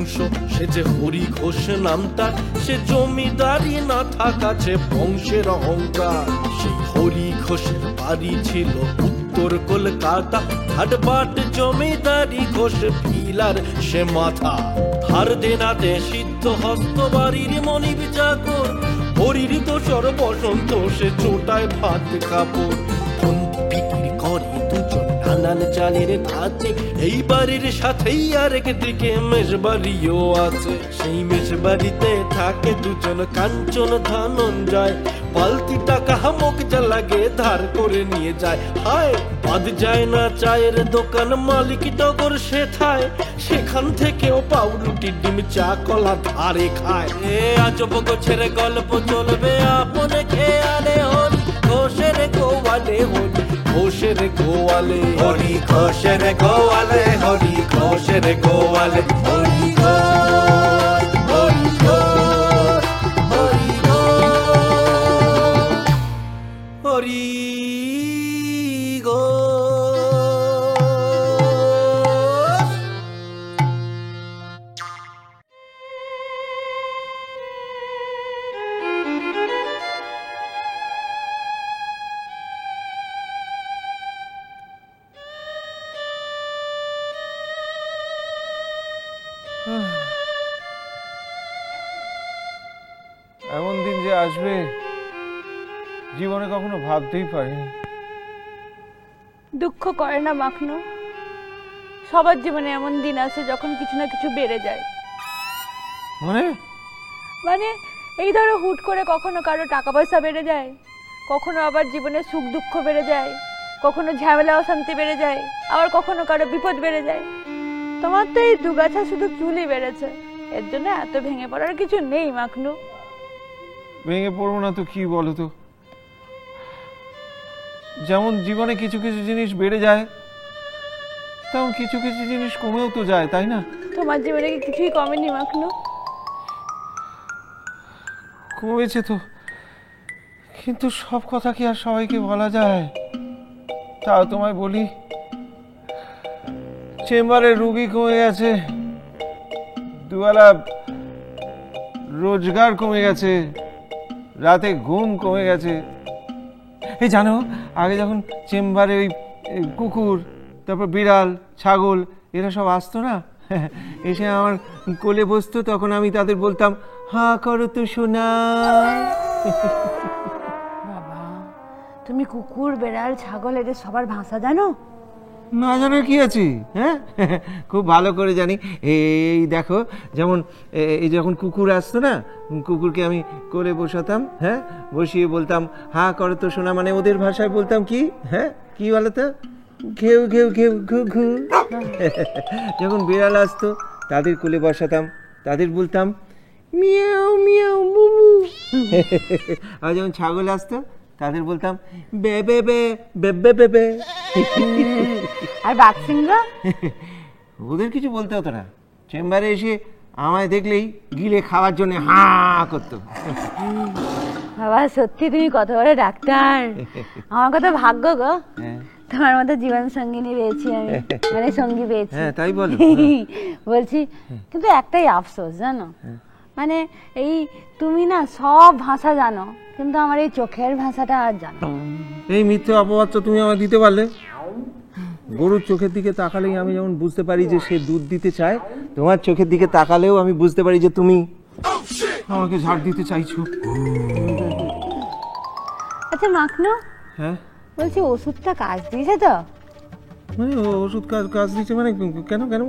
বংশ, সে যে হরি ঘোষ নাম তার, সে জমিদারি না থাকাছে বংশের অহংকার। সেই হরি ঘোষের বাড়ি ছিল উত্তর কলকাতা, হাটবাট জমিদারি ঘোষ পিলার সে মাথা। ধার দেনাতে সিদ্ধ হস্ত বাড়ির মনিব চাকর, হরির দোসর বসন্ত সে চোটায় ভাত কাপড়। বিক্রি করে দুজন নানান চালের ধাতে, এই বাড়ির সাথেই আরেক দিকে মেষবাড়িও আছে। সেই মেষবাড়িতে থাকে দুজন কাঞ্চন ধনঞ্জয়, পালতি টাকা হামক যা লাগে ধার করে নিয়ে যায়। হায় বাদ যায় না চায়ের দোকান, মালিক টগর সে থায়, সেখান থেকেও পাউরুটি ডিম চা কলা ধারে খায়। এ আজব গোছের গল্প চলবে আপনে খেয়ালে, হরি ঘোষের গোয়ালে, হরি ঘোষের গোয়ালে, হরি ঘোষের গোয়ালে, হরি ঘোষের গোয়ালে, হরি ঘোষ, হরি ঘোষ, হরি ঘোষ, হরি ঘোষ। এমন দিন যে আসবে জীবনে কখনো ভাবতেই পারিনি। দুঃখ করে না মাখনো, সবার জীবনে এমন দিন আছে যখন কিছু না কিছু বেড়ে যায়। মানে এই ধরো হুট করে কখনো কারো টাকা পয়সা বেড়ে যায়, কখনো আবার জীবনে সুখ দুঃখ বেড়ে যায়, কখনো ঝামেলা অশান্তি বেড়ে যায়, আবার কখনো কারো বিপদ বেড়ে যায়। তোমার তো এই দুগাছা শুধু চুলই বেড়েছে, এর জন্য এত ভেঙে পড়ার কিছু নেই মাখনু। ভেঙে পড়বো না তো কি বলো তো? যেমন জীবনে কিছু কিছু জিনিস বেড়ে যায়, তেমন কিছু কিছু জিনিস কমেও তো যায়, তাই না? তোমার জীবনে কি কিছুই কমেনি মাখনু? কমেছে তো, কিন্তু সব কথা কি আর সবাইকে বলা যায়? তাও তোমায় বলি, চেম্বারে রুগী কমে গেছে, দুবেলা রোজগার কমে গেছে, রাতে ঘুম কমে গেছে। এই জানো, আগে যখন চেম্বারে ওই কুকুর, তারপর বিড়াল, ছাগল এরা সব আসতো না, এসে আমার কোলে বসতো, তখন আমি তাদের বলতাম, হা করো তো সোনা। বাবা, তুমি কুকুর, বেড়াল, ছাগল এদের সবার ভাষা জানো? না জানার কি আছে, হ্যাঁ খুব ভালো করে জানি। এই দেখো, যেমন এই যখন কুকুর আসতো না, কুকুরকে আমি কোলে বসাতাম, হ্যাঁ বসিয়ে বলতাম, হা করো তো শোনা, মানে ওদের ভাষায় বলতাম কি, হ্যাঁ কি বলো তো, ঘেউ ঘেউ ঘেউ ঘু ঘু। যখন বিড়াল আসতো তাদের কোলে বসাতাম, তাদের বলতাম মিয়াও মিয়াও মুমু। আর যখন ছাগল আসতো তাদের বলতাম বে বে বে বে বে বে বে। আর বাঘসিংহা? ওদের কিছু বলতে হতো না, চেম্বারে এসে আমায় দেখলেই গিলে খাওয়ার জন্য হা করতো। বাবা সত্যি তুমি কত বড় ডাক্তার, আমার কত ভাগ্য গো, তোমার মতো জীবন সঙ্গিনী পেয়েছি আমি, মানে সঙ্গী পেয়েছি। হ্যাঁ তাই বলো। বলছি, কিন্তু একটাই আফসোস জানো, মানে এই তুমি না সব ভাষা জানো, কিন্তু আমার এই চোখের ভাষাটা আর জানো। এই মিথ্যে অপবাদ তো তুমি আমায় দিতে পারলে। গরুর চোখের দিকে তাকালেই আমি যেমন বুঝতে পারি যে সে দুধ দিতে চায়, তোমার চোখের দিকে তাকালেও আমি বুঝতে পারি যে তুমি আমাকে ঝাড় দিতে চাইছো। আচ্ছা মাখনো, হ্যাঁ বলছি ওষুধটা কাজ দিয়েছে তো? মানে ওষুধ কাজ দিচ্ছে মানে কেন কেন?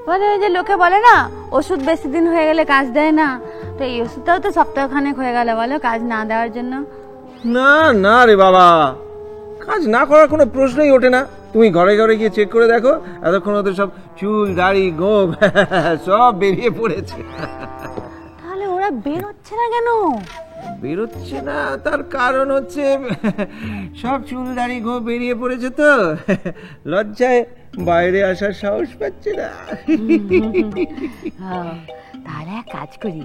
মানে ওই যে লোকে বলে না ওষুধ বেশি দিন হয়ে গেলে কাজ দেয় না, তো এই ওষুধটাও তো সপ্তাহখানেক হয়ে গেল বলো কাজ না দেওয়ার জন্য। না না রে বাবা, কাজ না করার কোনো প্রশ্নই ওঠে না। তুমি ঘরে ঘরে গিয়ে চেক করে দেখো, এতক্ষণ ওদের সব চুল দাড়ি গোঁফ সব বেরিয়ে পড়েছে। তাহলে ওরা বেরোচ্ছে না কেন? বেরোচ্ছে না তার কারণ হচ্ছে সব চুল দাড়ি গোঁফ বেরিয়ে পড়েছে তো লজ্জায় বাইরে আসার সাহস পাচ্ছে না। তাহলে এক কাজ করি,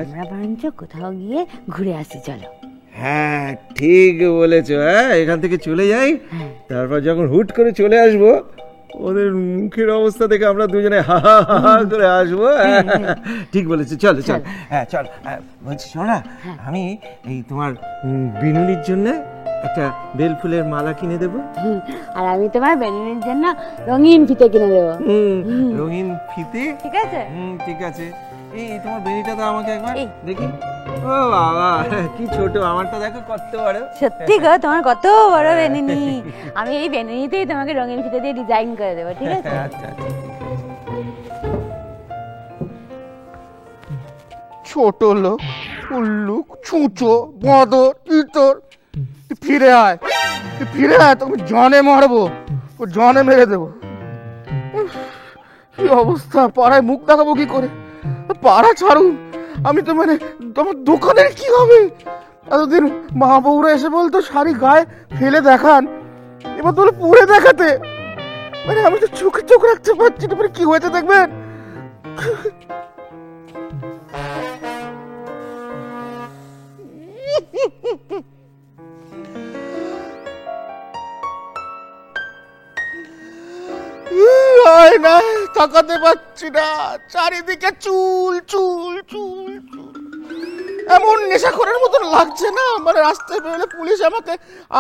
আমরা বরঞ্চ কোথাও গিয়ে ঘুরে আসি, চলো। হ্যাঁ ঠিক বলেছো, হ্যাঁ এখান থেকে চলে যাই, তারপর যখন হুট করে চলে আসবো ওদের মুখের অবস্থা দেখে আমরা দুজনে হা হা হা হা করে আসবো। ঠিক বলেছি, চল চল। হ্যাঁ চল। বলছি শোনা, আমি এই তোমার বিনুনির জন্য একটা বেল ফুলের মালা কিনে দেবো। আর আমি তোমার বেলুনের জন্য রঙিন ফিতে কিনে দেবো। রঙিন ফিতে? ঠিক আছে। ঠিক আছে। এই তোমার বেনিটা তো আমাকে একবার দেখি। ও বাবা, কি ছোট! আমারটা দেখো কত বড়। সত্যি গো, তোমার কত বড় বেনুনি। আমি এই বেনুনিতেই তোমাকে রঙিন ফিতে দিয়ে ডিজাইন করে দেবো, ঠিক আছে? আচ্ছা। ছোট লোক, উল্লুক, ছুঁচো, বাঁদর, ইতর, ফিরে আয়, তোকে জনে মারবো, জনে মেরে দেবো। কি অবস্থা, পাড়ায় মুখ দেখাবো কি করে? পাড়া ছাড়ুন, আমি তো মানে তোমার দোকানের কি হবে? এতদিন মা বউরা এসে বলতো শাড়ি গায়ে ফেলে দেখান, এবার তোলে পরে দেখাতে। মানে আমি তো চোখে চোখ রাখতে পারছি না, কি হয়েছে দেখবেন। তাকাতে পারছি না, চারিদিকে চুল চুল চুল চুল। এমন নেশাখোরের মতন লাগছে না, মানে রাস্তায় বেরোলে পুলিশ আমাকে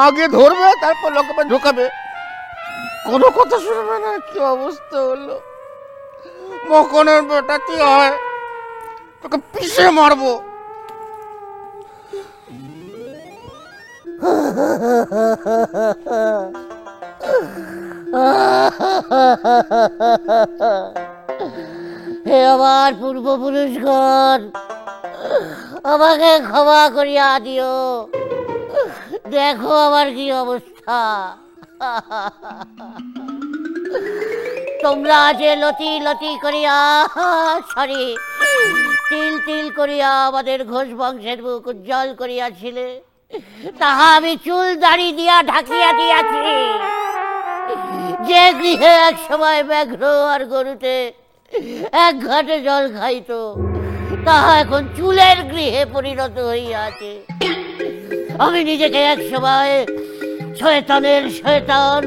আগে ধরবে, তারপর লোকে ঢোকাবে, কোনো কথা শুনবে না। কি অবস্থা হলো, মকনের বেটা কি হয়, তোকে পিষে মারবো। হে আমার পূর্বপুরুষগণ, আমাকে ক্ষমা করিয়া দিও। দেখো আমার কি অবস্থা। তোমরা যে লতি লতি করিয়া, সরি, তিল তিল করিয়া আমাদের ঘোষ বংশের মুখ উজ্জ্বল করিয়াছিলে, তাহা আমি চুল দাড়ি দিয়া ঢাকিয়া দিয়াছি। যে গৃহে এক সময় ব্যাঘ্র আর গরুতে এক ঘাটে জল খাইত, তাহা এখন চুলের গৃহে পরিণত হইয়াছে। আমি নিজেকে এক সময় শয়তানের শয়তান,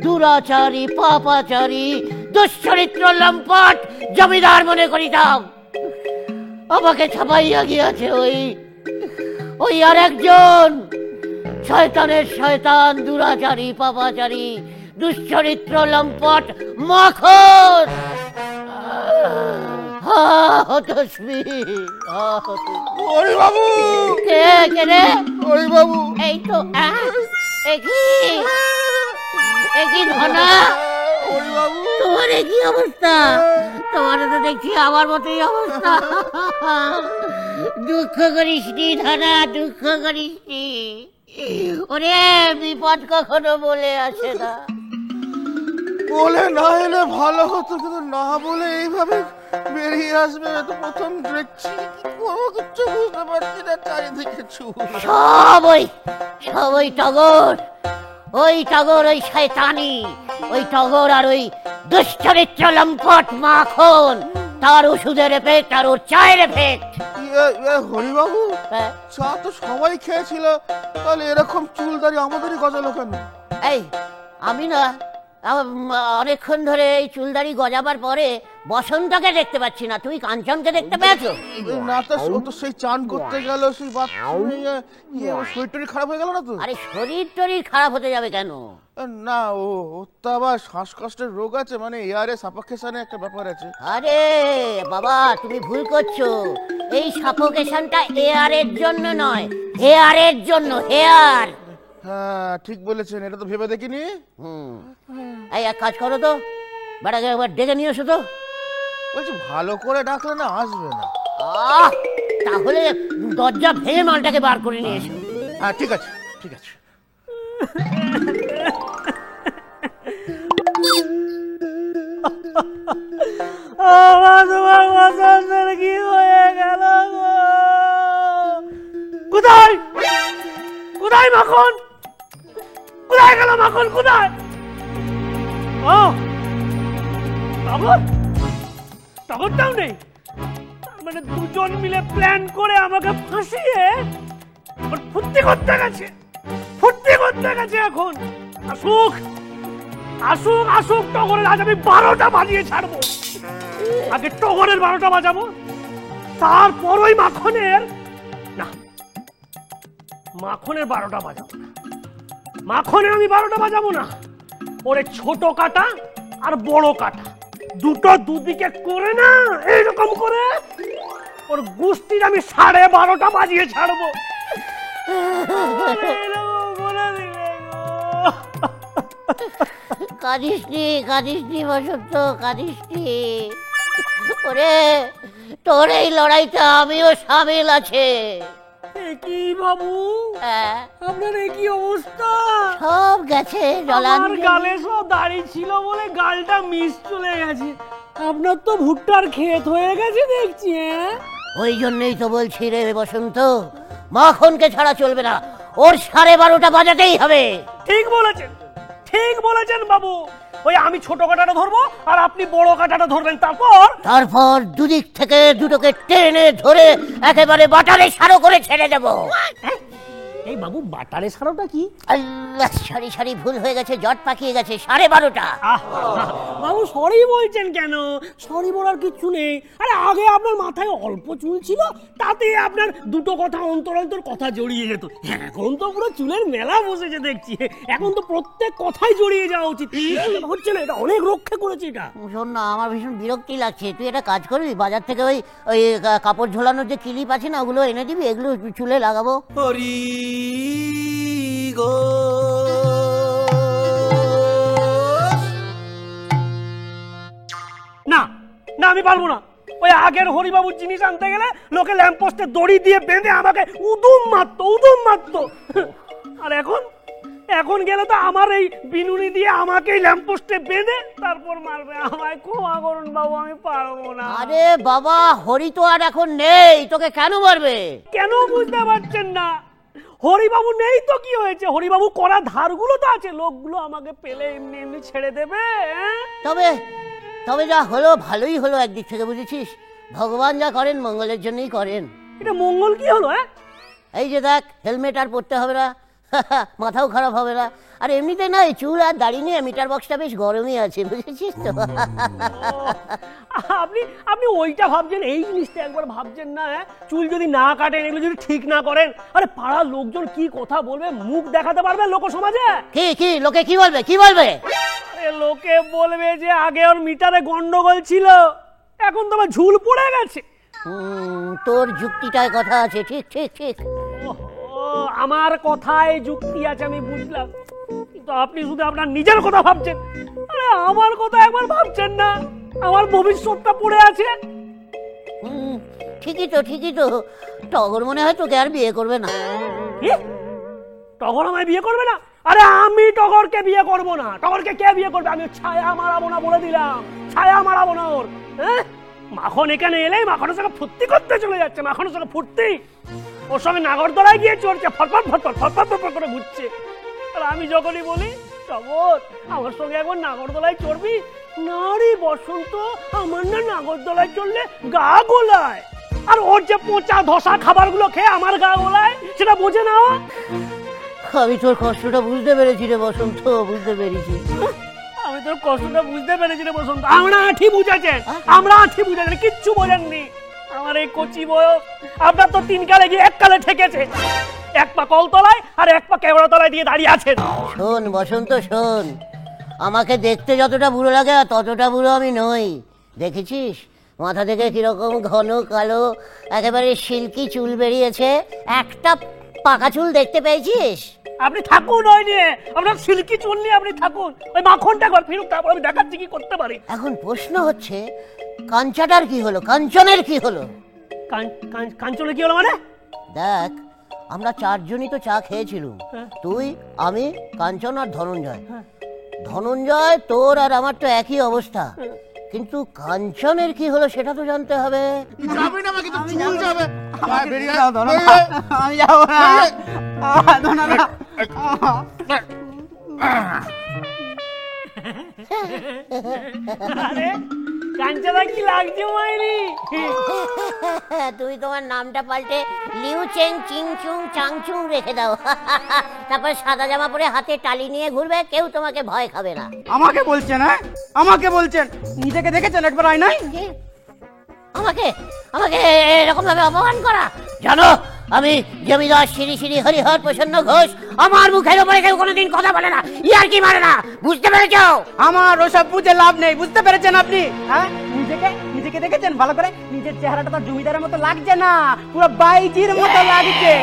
দুরাচারী, পাপাচারী, দুশ্চরিত্র, লম্পট জমিদার মনে করিতাম। আমাকে ছাপাইয়া গিয়াছে ওই আর একজন শয়তানের শয়তান, দুরাচারী, পাপাচারী, দুশ্চরিত্র, লম্পট মাখন। বাবু, কে রে? বাবু, এই তো একই ধনা। তোমার কি অবস্থা? তোমার তো দেখছি আমার মতোই অবস্থা। দুঃখ করিস নি ধনা, দুঃখ করিস নি। ওরে, বিপদ কখনো বলে আসে না। বলে না এলে ভালো হতো, কিন্তু না বলে এইভাবে বেরিয়ে আসবে, তো প্রথম দেখছি। কিচ্ছু বুঝতে পারছি না, চারিদিকে চুল। সব ওই টগর, ওই শয়তানি, ওই টগর আর ওই দুশ্চরিত্র লম্পট মাখন, তার ওষুধের এফেক্ট আর ওর চায়ের এফেক্ট। হরিবাবু, চা তো সবাই খেয়েছিল, তাহলে এরকম চুল দাড়ি আমাদেরই গজালো কেন? এই আমি না অনেকক্ষণ ধরে এই চুলদাড়ি গজাবার পরে বসন্তকে দেখতে পাচ্ছি না। তুমি কাঞ্চনকে দেখতে পেয়েছো? না, তো সেই চান করতে গেল, সেই বাথরুমে শরীর টরীর খারাপ হয়ে গেল না তো? আরে শরীর টরীর খারাপ হতে যাবে কেন? না, ও তো আবার শ্বাসকষ্টের রোগ আছে, মানে এয়ারে সাফোকেশনের একটা ব্যাপার আছে। আরে বাবা, তুমি ভুল করছো। এই সাফোকেশনটা এয়ারের জন্য নয়, হেয়ারের জন্য, হেয়ার। হ্যাঁ, ঠিক বলেছেন, এটা তো ভেবে দেখিনি। এই এক কাজ করো তো, বেটাকে একবার ডেকে নিয়ে এসো তো। বলছি, ভালো করে ডাকলে না আসবে না। তাহলে দরজা ভেঙে মালটাকে বার করে নিয়ে এসো। হ্যাঁ, ঠিক আছে, ঠিক আছে। কি হয়ে গেল? কোথায় কোথায় মাখন? কোথায় গেল মাখন? কোথায়? টগরটাও নেই। মানে দুজন মিলে প্ল্যান করে আমাকে ফাঁসিয়ে ফুর্তি করতে গেছে, এখন আসুক আসুক আসুক টগরের, আজ আমি 12টা বাজিয়ে ছাড়বো। আগে টগরের 12টা বাজাবো, তারপর ওই মাখনের, না মাখনের 12টা বাজাবো না, মাখনের আমি 12টা বাজাবো না। ওরে ছোট কাটা আর বড় কাটা দুটো দুদিকে করে না এইরকম করে ওর গুষ্টির আমি 12:30টা বাজিয়ে ছাড়বো। কাঁদিসনি বসন্ত, কাঁদিসনি। ওরে তোর এই লড়াইটা আমিও সামিল আছে। কি বাবু, হ্যাঁ, আপনার কি অবস্থা? সব গেছে আমার জলাঞ্জলি। গালে সব দাড়ি ছিল বলে গালটা মিস চলে গেছে। আপনার তো ভুট্টার ক্ষেত হয়ে গেছে দেখছি। ওই জন্যই তো বলছি রে বসন্ত, মাখনকে ছাড়া চলবে না, ওর 12:30টা বাজাতেই হবে। ঠিক বলেছেন, ঠিক বলেছেন বাবু। ওই আমি ছোট কাটাটা ধরবো আর আপনি বড় কাটাটা ধরবেন, তারপর দুদিক থেকে দুটোকে টেনে ধরে একেবারে বাটারে সারো করে ছেড়ে দেবো। এই বাবু বাটারে সারোটা কি? আল্লাহ, সারি ভুল হয়ে গেছে, জট পাকিয়ে গেছে, 12:30টা। বাবু সরি বলছেন কেন? সরি বলার কিচ্ছু নেই। আরে আগে আপনার মাথায় অল্প চুল ছিল, তাতে আপনার দুটো কথা অন্তর অন্তর কথা জড়িয়ে যেত। এখন তো পুরো চুলের মেলা বসেছে দেখছি, এখন তো প্রত্যেক কথাই জড়িয়ে যাওয়া উচিত। হচ্ছে না, এটা অনেক রক্ষা করেছে এটা। শোন না, আমার ভীষণ বিরক্তি লাগছে। তুই একটা কাজ করবি, বাজার থেকে ওই কাপড় ঝোলানোর যে ক্লিপ আছে না, ওগুলো এনে দিবি, এগুলো চুলে লাগাবো। হরি গো না না, আমি পারবো না। ওই আগের হরিবাবুর জিনিস আনতে গেলে লোকে ল্যাম্পপোস্টে দড়ি দিয়ে বেঁধে আমাকে উদুম মারতো। আর এখন গেলে তো আমার এই বিনুনি দিয়ে আমাকে ল্যাম্পপোস্টে বেঁধে তারপর মারবে। আমায় ক্ষমা করুন বাবু, আমি পারবো না। আরে বাবা, হরি তো আর এখন নেই, তোকে কেন মারবে? কেন বুঝতে পারছেন না? হরিবাবু নেই তো কি হয়েছে? হরিবাবু করা ধারগুলো তো আছে, লোকগুলো আমাকে পেলে এমনি এমনি ছেড়ে দেবে। তবে যা হলো ভালোই হলো একদিক থেকে, বুঝেছিস? ভগবান যা করেন মঙ্গলের জন্যই করেন। এটা মঙ্গল কি হলো? এই যে দেখ, হেলমেট আর পরতে হবে না, মাথাও খারাপ হবে না। আর এমনিতে নয়, চুল আর দাড়ি নিয়ে মিটার বক্সটা বেশ গরমই আছে, বুঝেছিস তো? আপনি ওইটা ভাবছেন, এই জিনিসটা একবার ভাবছেন না? চুল যদি না কাটেন, এগুলো যদি ঠিক না করেন, আরে পাড়ার লোকজন কি কথা বলবে, মুখ দেখাতে পারবে লোক সমাজে? কি লোকে কি বলবে? আরে লোকে বলবে যে আগে ওর মিটারে গন্ডগোল ছিল, এখন তো আবার ঝুল পড়ে গেছে। তোর যুক্তিটায় কথা আছে, ঠিক। আমার কথায় যুক্তি আছে, আমি বুঝলাম, কিন্তু আপনি শুধু আপনার নিজের কথা ভাবছেন। আরে আমার কথা একবার ভাবছেন না? আমার ভবিষ্যৎটা পড়ে আছে। ঠিকই তো। টগর মনে হয় তোকে আর বিয়ে করবে না। কি? টগর আমায় বিয়ে করবে না? আরে আমি টগরকে বিয়ে করব না। টগরকে কে বিয়ে করবে? আমি ছায়া মারাবো না, বলে দিলাম, ছায়া মারাবো না ওর। মাখন এখানে এলেই মাখনের সঙ্গে ফুর্তি করতে চলে যাচ্ছে, মাখনের সঙ্গে ফুর্তি, ওর সঙ্গে নাগরদোলায় গিয়ে চড়ছে, ফটফট করে ঘুরছে। আর আমি যখনই বলি টগর আমার সঙ্গে একবার নাগরদোলায় চড়বি, না রে বসন্ত, আমার না নাগরদোলায় চড়লে গা গোলায়। আর ওর যে পচা ধসা খাবারগুলো খেয়ে আমার গা গোলায়, সেটা বোঝে না। আমি তোর কষ্টটা বুঝতে পেরেছি রে বসন্ত, বুঝতে পেরেছি। আমি তোর কষ্টটা বুঝতে পেরেছি রে বসন্ত। আমরা আঠি বুঝেছেন, কিচ্ছু বোঝেননি। আমার এই কচি বয়স, আপনার তো 3 কালে গিয়ে 1 কালে ঠেকেছে। 1 পা কলতলায় আর 1 পা কেওড়া তলায় দিয়ে দাঁড়িয়ে আছেন। শোন বসন্ত, শোন, আমাকে দেখতে যতটা বুড়ো লাগে ততটা বুড়ো আমি নই। দেখেছিস মাথা থেকে কিরকম ঘন কালো একেবারে সিল্কি চুল বেরিয়েছে, একটা পাকা চুল দেখতে পেয়েছিস? আপনি থাকুন ওই নিয়ে, আপনার সিল্কি চুল নিয়ে আপনি থাকুন। ওই মাখনটা একবার ফিরুক, তারপর আমি দেখাচ্ছি কি করতে পারি। এখন প্রশ্ন হচ্ছে কাঞ্চাটার কি হলো, কাঞ্চনের কি হলো? কাঞ্চনে কি হলো মানে? দেখ, আমরা 4 জনই তো চা খেয়েছিলাম, তুই, আমি, কাঞ্চন আর ধনঞ্জয়। ধনঞ্জয়, তোর আর আমার তো একই অবস্থা, কিন্তু কাঞ্চনের কি হলো সেটা তো জানতে হবে। যাবে না, আমাকে তো চুল যাবে। বেরিয়ে আমি যাবো না। আরে কাঞ্চনা কি লাগছে মাইরি? তুমি তোমার নামটা পাল্টে লিউ চেং চিংচুং চাংচুং রেখে দাও। তারপর সাদা জামা পরে হাতে টালি নিয়ে ঘুরবে, কেউ তোমাকে ভয় খাবে না। আমাকে বলছেন? হ্যাঁ আমাকে বলছেন? নিজেকে দেখেছেন একবার আয়নায়? আমাকে আমাকে এরকম ভাবে অপমান করা? জানো আমি জমিদার শ্রী শ্রী হরিহর প্রসন্ন ঘোষ, আমার মুখের উপরে কেউ কোনোদিন কথা বলে না, ইয়ার কি মারে না, বুঝতে পেরেছো? আমার ওসব বুঝে লাভ নেই, বুঝতে পেরেছেন আপনি? হ্যাঁ নিজেকে দেখেছেন ভালো করে? নিজের চেহারাটা তো জমিদারের মতো লাগছে না, পুরো বাইজির মতো লাগছে।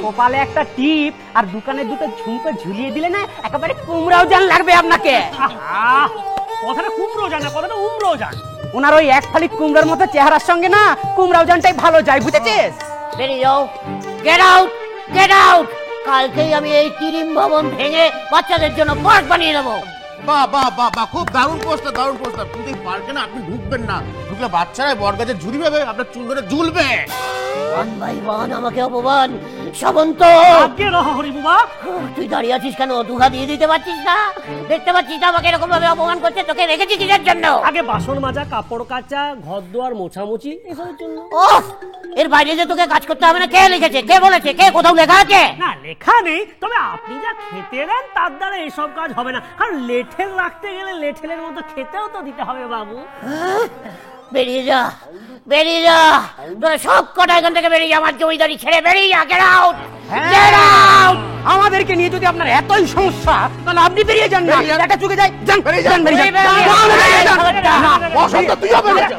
কপালে একটা টিপ আর দোকানে দুটো ঝুমকো ঝুলিয়ে দিলে না একেবারে কুমড়াও জান লাগবে আপনাকে। কথাটা কুমড়ো জান না, কথাটা উমড়ো জান। ওনার ওই এক ফালি কুমড়ার মতো চেহারার সঙ্গে না কুমড়াও জানটাই ভালো যায়, বুঝেছিস? বেরিয়ে যাও, গেট আউট, গেট আউট। কালকেই আমি এই তিরিম ভবন ভেঙে বাচ্চাদের জন্য পার্ক বানিয়ে দেবো। বাহ বাহ বাহ বাহ, খুব দারুণ প্রস্তাব, দারুণ প্রস্তাব। কিন্তু এই পার্কে না আপনি ঢুকবেন না, ঢুকলে বাচ্চারা বরগাছে ঝুরি পাবে, আপনার চুল ধরে ঝুলবে। ওয়ান বাই ওয়ান আমাকে অপমান। সামন্ত, আগে রহ হরি বাবা। তুই দাঁড়িয়ে আছিস কেন? দুঘা দিয়ে দিতে পারছিস না? দেখতে পাচ্ছিস না আমাকে এরকম ভাবে অপমান করছে? তোকে রেখেছি কিসের জন্য? আগে বাসন মাজা, কাপড় কাচা, ঘর দুয়ার মোছামুছি, এসবের জন্য। ওহ, এর বাইরে যে তোকে কাজ করতে হবে না, কে লিখেছে? কে বলেছে? কে কোথাও লেখা আছে? না লেখা নেই, তবে আপনি যা খেতে দেন তার দ্বারা এসব কাজ হবে না। কারণ লেঠেল রাখতে গেলে লেঠেলের মতো খেতেও তো দিতে হবে বাবু। বেরিয়ে যা, বেরিয়ে যা, তোরা সব কটা এখান থেকে বেরিয়ে যা, আমার জমিদারি ছেড়ে বেরিয়ে যা। Get out, get out. আমাদেরকে নিয়ে যদি আপনার এতই সমস্যা তাহলে আপনি বেরিয়ে যান না, একটা চুকে যাই, যান বেরিয়ে যান, বেরিয়ে যান। বসন্ত তুইও বেরিয়ে যা।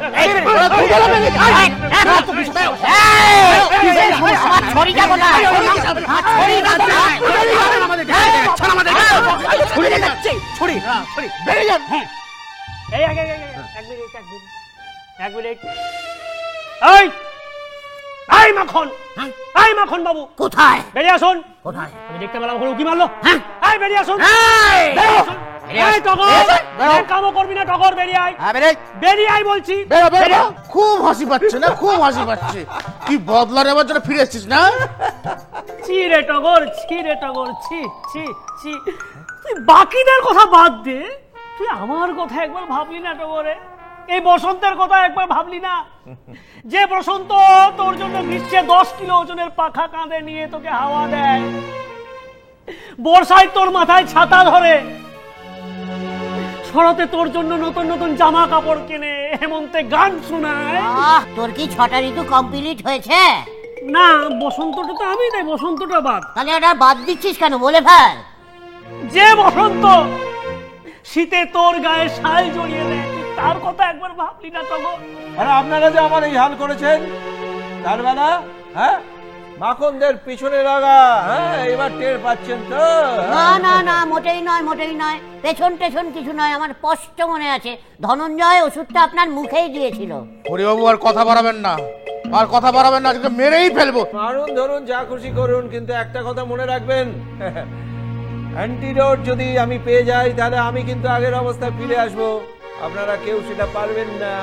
আমার ছড়িটা কোথায়? ছড়িটা কোথায়? বেরিয়ে যান। এই আগে এক মিনিট। এই এই মাখন, এই মাখন বাবু কোথায়? বেরিয়ে আসুন। কোথায়? আমি দেখতে পেলাম ওখানে উকি মারলো। হ্যাঁ? এই বেরিয়ে আসুন। এই! এই টগর, এই কামও করবি না টগর, বেরিয়ে আয়। বেরিয়ে আয় বলছি। বেরো বেরো। খুব হাসি পাচ্ছে না, খুব হাসি পাচ্ছে। তুই বদলা নেবার জন্য ফিরে এসেছিস না? ছি রে টগর, ছি রে টগর, ছি ছি ছি। তুই বাকিদের কথা বাদ দে, তুই আমার কথা একবার ভাবলি না টগরে? এই বসন্তের কথা একবার ভাবলি না? যে বসন্ত তোর জন্য গ্রীষ্মে 10 কিলো ওজনের পাখা কাঁধে নিয়ে তোকে হাওয়া দেয়, বর্ষায় তোর মাথায় ছাতা ধরে, শরতে তোর জন্য নতুন নতুন জামা কাপড় কেনে, হেমন্তে গান শোনায়। তোর কি 6টা ঋতু কমপ্লিট হয়েছে? না, বসন্তটা তো আমি নাই, বসন্তটা বাদ। তাহলে এটা বাদ দিচ্ছিস কেন? বলে ফেল। যে বসন্ত শীতে তোর গায়ে শাল জড়িয়ে দেয়, তুই তার কথা একবার ভাবলি না টগর? আরে আপনারা যে আমার এই হাল করেছেন তার বেলা, হ্যাঁ মাখনদের পিছনে লাগা, হ্যাঁ এবার টের পাচ্ছেন তো? না না না, মোটেই নয়, মোটেই নয়। পেছন টেছন কিছু নয়, আমার স্পষ্ট মনে আছে ধনঞ্জয় ওষুধটা আপনার মুখেই দিয়েছিল। হরিবাবু আর কথা বাড়াবেন না, আর কথা বাড়াবেন না, আজকে মেরেই ফেলবো। মারুন ধরুন যা খুশি করুন, কিন্তু একটা কথা মনে রাখবেন, অ্যান্টিডোট যদি আমি পেয়ে যাই তাহলে আমি কিন্তু আগের অবস্থায় ফিরে আসবো, আপনারা কেউ সেটা পারবেন না।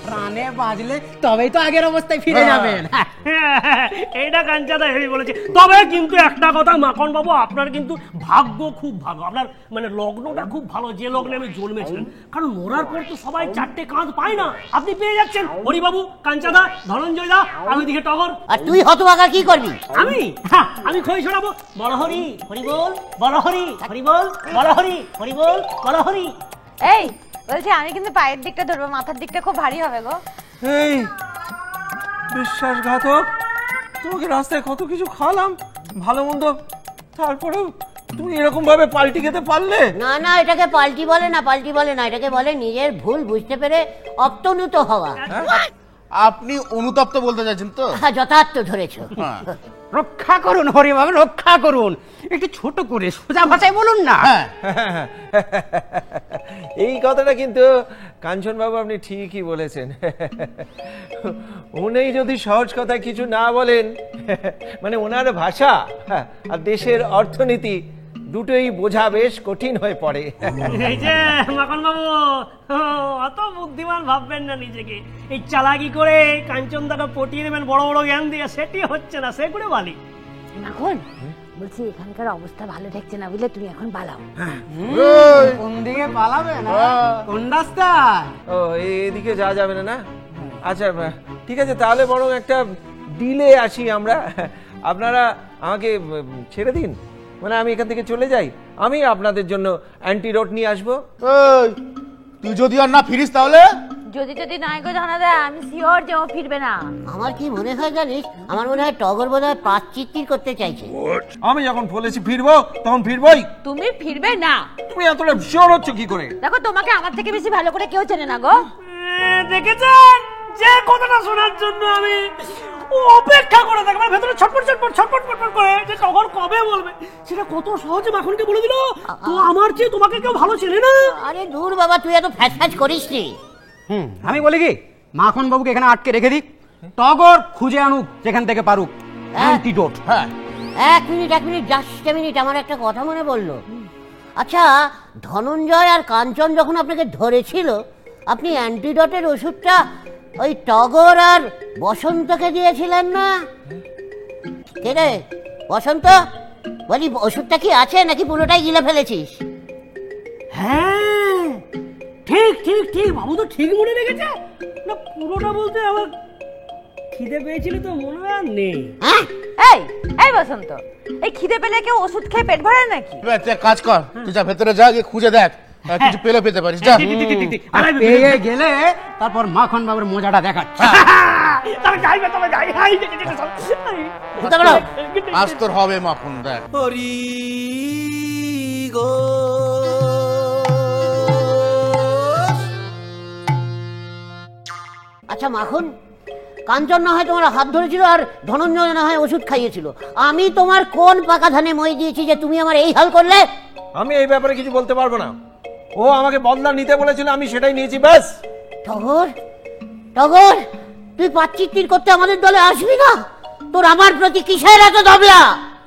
প্রাণে বাজলে তবেই তো আগের অবস্থায় ফিরে যাবেন। এইটা কাঞ্চাদা হেভি বলেছে। তবে কিন্তু একটা কথা মাখন বাবু, আপনার কিন্তু ভাগ্য খুব ভালো, আপনার মানে লগ্নটা খুব ভালো, যে লগ্নে আমি জন্মেছিলেন। কারণ মরার পর তো সবাই 4টে কাঁধ পায় না, আপনি পেয়ে যাচ্ছেন। হরিবাবু, কাঞ্চাদা, ধনঞ্জয় দা, আমি দিকে টগর। আর তুই হতভাগা কি করবি? আমি খই শোনাবো, বড় হরি হরি বল, বড় হরি হরি বল, বড় হরি হরি বল, বড় হরি। এই বলছি, আমি কিন্তু পায়ের দিকটা ধরবো, মাথার দিকটা খুব ভারী হবে গো। এই বিশ্বাসঘাতক, তোমাকে রাস্তায় কত কিছু খাওয়ালাম ভালো মন্দ, তারপরেও তুমি এরকম ভাবে পাল্টি খেতে পারলে? না না, এটাকে পাল্টি বলে না, পাল্টি বলে না, এটাকে বলে নিজের ভুল বুঝতে পেরে অপ্তনুত হওয়া। আপনি অনুতপ্ত বলতে চাইছেন তো? যথার্থ ধরেছো। রক্ষা করুন হরিবাবু, রক্ষা করুন। একটু ছোট করে সোজা ভাষায় বলুন না। এই কথাটা কিন্তু কাঞ্চন বাবু আপনি ঠিকই বলেছেন। উনি যদি সহজ কথায় কিছু না বলেন, মানে ওনার ভাষা আর দেশের অর্থনীতি দুটোই বোঝা বেশ কঠিন হয়ে পড়ে। এই যে মাখন বাবু, অত বুদ্ধিমান ভাববেন না নিজেকে। এই চালাকি করে কাঞ্চনদাটা পটিয়ে নেবেন বড় বড় জ্ঞান দিয়ে, সেটি হচ্ছে না, সে করে বালি। এখন বলছি এখানকার অবস্থা ভালো দেখছে না, বুঝলে? তুমি এখন পালাও। কোন দিকে পালাবে না কোন রাস্তায়? ও এদিকে যাওয়া যাবে না না? আচ্ছা ঠিক আছে, তাহলে বরং একটা ডিলে আসি আমরা। আপনারা আমাকে ছেড়ে দিন, মানে আমি এখান থেকে চলে যাই, আমি আপনাদের জন্য অ্যান্টিডোট নিয়ে আসবো। এই, তুই যদি আর না ফিরিস তাহলে যদি নাই গো জানা দেয়, আমি শিওর যে ও ফিরবে না। আমার কি মনে হয় জানিস, আমার মনে হয় টগর বোধহয় প্রাচীর করতে চাইছে। আমি যখন বলেছি ফিরবো তখন ফিরবোই। তুমি ফিরবে না? তুমি এতটা শিওর হচ্ছ কি করে? দেখো, তোমাকে আমার থেকে বেশি ভালো করে কেউ চেনে না গো। দেখেছেন, যে কথাটা শোনার জন্য আমি অপেক্ষা করে থাকি, আমার ভেতরে ছটফট ছটফট ছটফট ছটফট করে যে টগর কবে বলবে, সেটা কত সহজে মাখনকে বলে দিল। তো আমার চেয়ে তোমাকে কেউ ভালো চেনে না। আরে দূর বাবা, তুই এত ফ্যাচ ফ্যাচ করিস নি। আমি বলি কি, মাখন বাবুকে এখানে আটকে রেখে দিক, টগর খুঁজে আনুক যেখান থেকে পারুক অ্যান্টিডোট। হ্যাঁ, এক মিনিট জাস্ট এ মিনিট, আমার একটা কথা মনে পড়লো। আচ্ছা, ধনঞ্জয় আর কাঞ্চন যখন আপনাকে ধরেছিল, আপনি অ্যান্টিডোটের ওষুধটা ওই টগর আর বসন্তকে দিয়েছিলেন না? কে রে বসন্ত, বলি ওষুধটা কি আছে নাকি পুরোটাই গিলে ফেলেছিস? হ্যাঁ, ঠিক ঠিক ঠিক, বাবু তো ঠিক মনে রেখেছে। না, পুরোটা বলতে আমার খিদে পেয়েছিল তো মনে হয় আর নেই। হ্যাঁ, এই বসন্ত, এই খিদে পেলে কেউ ওষুধ খেয়ে পেট ভরে নাকি? এবার তুই এক কাজ কর, তুই যা ভেতরে যা, গিয়ে খুঁজে দেখ, কিছু পেলে পেতে পারিস। যা। আর পেয়ে গেলে তারপর মাখন বাবুর মজাটা দেখাচ্ছে। তবে যাই বে, তবে যাই। হাই, বুঝতে পারো? আজ তোর হবে মাখন, দেখ। হরি গো আচ্ছা মাখন, কাঞ্চন না হয় তোমার হাত ধরেছিল আর ধনঞ্জয় না হয় ওষুধ খাইয়েছিল, আমি তোমার কোন পাকা ধানে মই দিয়েছি যে তুমি আমার এই হাল করলে? আমি এই ব্যাপারে কিছু বলতে পারবো না। ও আমাকে বদলা নিতে বলেছিল, আমি সেটাই নিয়েছি, ব্যাস। টগর, টগর, তুই পাচ্চিত্তির করতে আমাদের দলে আসবি না? তোর আমার প্রতি কিসের এত দবলা?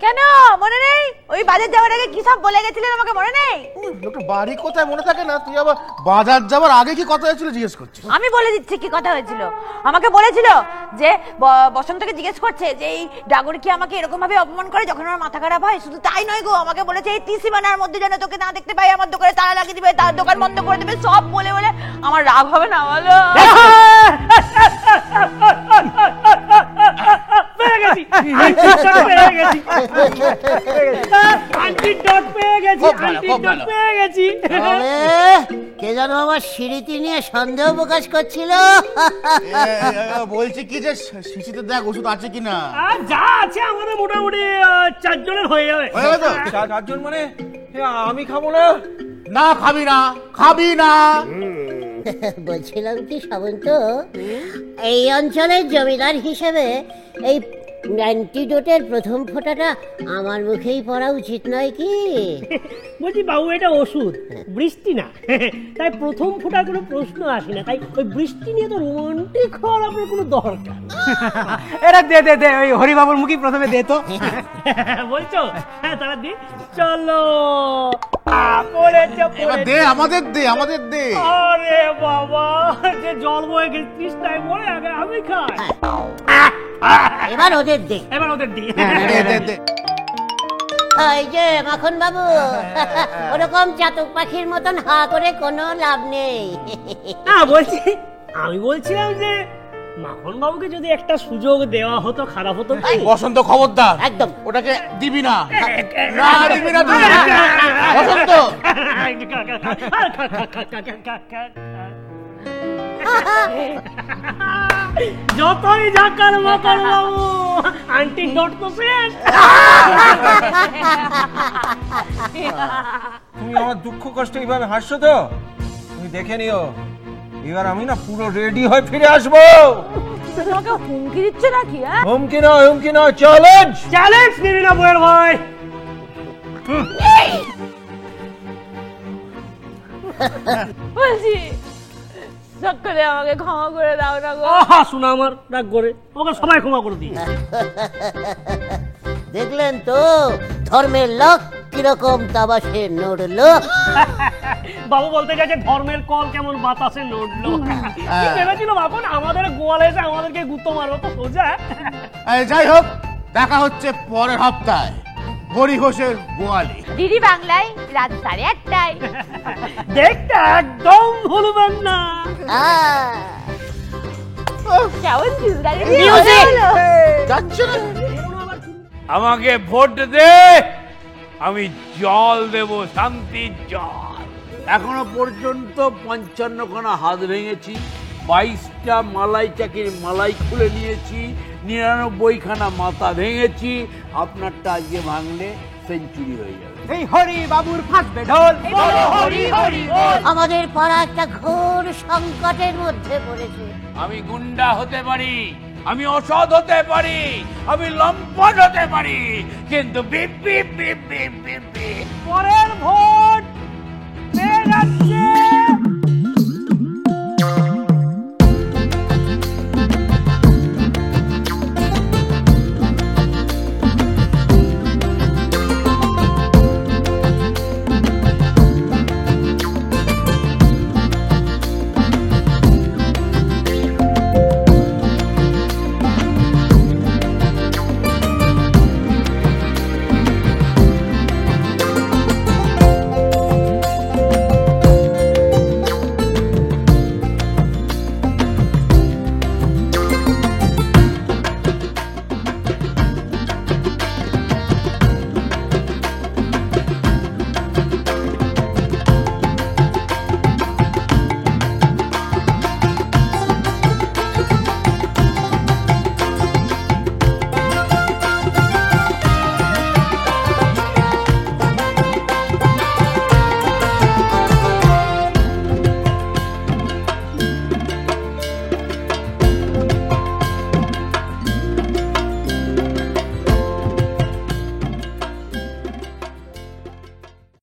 কেন মনে নেই? ওই বাজার যাওয়ার আগে কি সব বলে গেছিলেন, আমাকে মনে নেই? লোকটা বাড়ি কোথায় মনে থাকে না, তুই আবার বাজার যাবার আগে কি কথা হয়েছিল জিজ্ঞেস করছিস? আমি বলে দিচ্ছি কি কথা হয়েছিল। আমাকে বলেছিল যে বসন্তকে জিজ্ঞেস করছে যে এই ডাগর কি আমাকে এরকম ভাবে অপমান করে যখন আমার মাথা খারাপ হয়। শুধু তাই নয় গো, আমাকে বলেছে এই ত্রিসীমানার মধ্যে যেন তোকে না দেখতে পাই, আমার দোকানে তালা লাগিয়ে দিবে, তার দোকান বন্ধ করে দেবে, সব বলে বলে আমার রাগ হবে না বলো? পেয়ে গেছি, পেয়ে গেছি, অ্যান্টিডোট পেয়ে গেছি, অ্যান্টিডোট পেয়ে গেছি। তবে কে যেন আমার স্মৃতি নিয়ে সন্দেহ প্রকাশ করছিল। বলছি কি যে শিশিতে দেখ ওষুধ আছে কিনা। আর যা আছে আমাদের মোটামুটি 4 জনের হয়ে যাবে। হয়ে যাবে তো? 4 জন মানে আমি খাবো না? না খাবি না, খাবি না। বলছিলাম কি সামন্ত, এই অঞ্চলের জমিদার হিসেবে এই অ্যান্টিডোটের প্রথম ফোঁটাটা আমার মুখেই পড়া উচিত নয় কি? বলছি বাবু, এটা ওষুধ, বৃষ্টি না, তাই প্রথম ফোঁটার কোনো প্রশ্ন আসে না। তাই ওই বৃষ্টি নিয়ে তো রোমান্টিক হওয়ার আপনার কোনো দরকার। এরা দে দে দে, ওই হরিবাবুর মুখী প্রথমে দে তো। বলছো? হ্যাঁ, তারা দি। চলো, পড়েছে, এবার দে, আমাদের দে, আমাদের দে। আরে বাবা, যে জল বয়ে গেছে তৃষ্ণায় মরে, আগে আমি খাই। এবার ওদের দে। এবার ওদের দি। দে, দে, দে। এই যে মাখন বাবু, ওরকম চাতক পাখির মতন হা করে কোনো লাভ নেই। না, আমি বলছিলাম যে মাখন বাবুকে যদি একটা সুযোগ দেওয়া হতো, খারাপ হতো কি? বসন্ত খবরদার, একদম ওটাকে দিবি না, না দিবি না তুই। বসন্ত, যতই ঝাকার মাকার বাবু, অ্যান্টিডোট তো শেষ। তুমি আমার দুঃখ কষ্ট এইভাবে হাসছো তো? তুমি দেখে নিও, এবার আমি না পুরো রেডি হয়ে ফিরে আসবো। তোমাকে হুমকি দিচ্ছে নাকি? হ্যাঁ, হুমকি নয়, চ্যালেঞ্জ। চ্যালেঞ্জ নিবি না বইয়ের ভাই? বলছি সকলে আমাকে ক্ষমা করে দাও না গো। আহা, শোনা আমার রাগ করে, ওকে সবাই ক্ষমা করে দিই। দেখলেন তো ধর্মের লোক কিরকম তাবাসে নড়লো। বাবু বলতে চাইছে ধর্মের কল কেমন বাতাসে নড়লো। কি ভেবেছিল বাপন আমাদের গোয়ালে এসে আমাদেরকে গুঁতো মারবো? তো সোজা। যাই হোক, দেখা হচ্ছে পরের হপ্তায়। হরি ঘোষের গোয়ালে। দিদি বাংলায় রাত 8:30টায়। দেখতে একদম ভুলবেন না। কেমন চুলদারি Music! যাচ্ছে না। আমাকে ভোট দে, আমি জল দেব, শান্তির জল। এখনো পর্যন্ত 55খানা হাত ভেঙেছি, 22টা মালাই চাকির মালাই খুলে নিয়েছি, 99খানা মাথা ভেঙেছি। আপনারটা আজকে ভাঙলে সেঞ্চুরি হয়ে যাবে। এই হরি বাবুর ফাঁসবে ঢোল। হরি হরি বল। আমাদের পাড়া একটা ঘোর সংকটের মধ্যে পড়েছে। আমি গুন্ডা হতে পারি, আমি অসৎ হতে পারি, আমি লম্পট হতে পারি, কিন্তু beep beep beep beep beep beep পরের ভোট